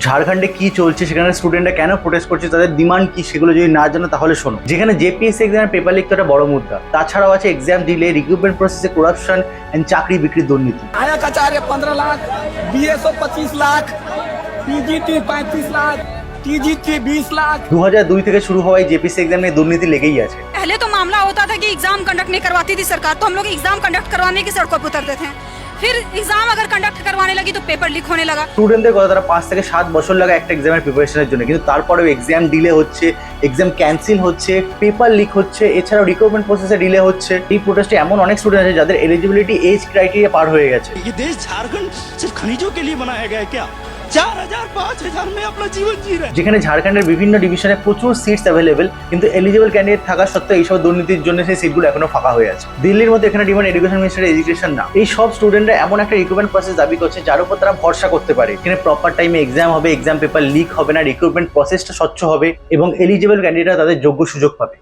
ঝাড়খণ্ডে কি চলছে, সেখানে স্টুডেন্টরা কেন প্রোটেস্ট করছে, তাদের ডিমান্ড কি, সেগুলো যদি না জানো তাহলে শোনো। যেখানে জেপিএসসি এক্সামের পেপার লিক তো একটা বড় মুদ্রা, তাছাড়াও আছে এক্সাম ডিলে, রিক্রুটমেন্ট প্রসেসে করাপশন এন্ড চাকরি বিক্রির দুর্নীতি। आया आचार्य 15 lakh, BSO 25 lakh, PGT 35 lakh, TGT 20 lakh. 2002 থেকে শুরু হওয়া এই জেপিএসসি এক্সাম নিয়ে দুর্নীতি লেগেই আছে। पहले तो मामला होता था कि एग्जाम कंडक्ट नहीं करवाती थी सरकार, तो हम लोग एग्जाम कंडक्ट करवाने की सड़कों पर उतरते थे। फिर एग्जाम अगर कंडक्ट करवाने लगी तो पेपर लीक होने लगा। স্টুডেন্টদের কথা, তারা 5 থেকে 7 বছর লাগে একটা এক্সামের প্রিপারেশনের জন্য, কিন্তু তারপরেও এক্সাম ডিলে হচ্ছে, এক্সাম ক্যান্সেল হচ্ছে, পেপার লিক হচ্ছে, এছাড়াও রিক্রুটমেন্ট প্রসেসে ডিলে হচ্ছে। এই প্রোটেস্টে এমন অনেক স্টুডেন্ট আছে যাদের এলিজিবিলিটি এজ ক্রাইটেরিয়া পার হয়ে গেছে। ये देश झारखंड सिर्फ खनिजों के लिए बनाया गया है क्या? 4000 5000 में अपना जीवन जी रहे हैं। যেখানে ঝাড়খণ্ডের বিভিন্ন ডিভিশনে প্রচুর সিটস অ্যাভেলেবেল, কিন্তু এলিজিবল ক্যান্ডিডেট থাকা সত্ত্বেও এইসব দুর্নীতির জন্য সেই সিটগুলো এখনো ফাঁকা হয়ে আছে। দিল্লির মধ্যে এখানে ডিমান্ড এডুকেশন মিনিস্টারের এডুকেশন না। এই সব স্টুডেন্টরা এমন একটা রিক্রুটমেন্ট প্রসেস দাবি করছে যার উপর তারা ভরসা করতে পারে, এখানে প্রপার টাইমে এক্সাম হবে, এক্সাম পেপার লিক হবে না, রিক্রুটমেন্ট প্রসেসটা স্বচ্ছ হবে এবং এলিজিবল ক্যান্ডিডেটরা তাদের যোগ্য সুযোগ পাবে।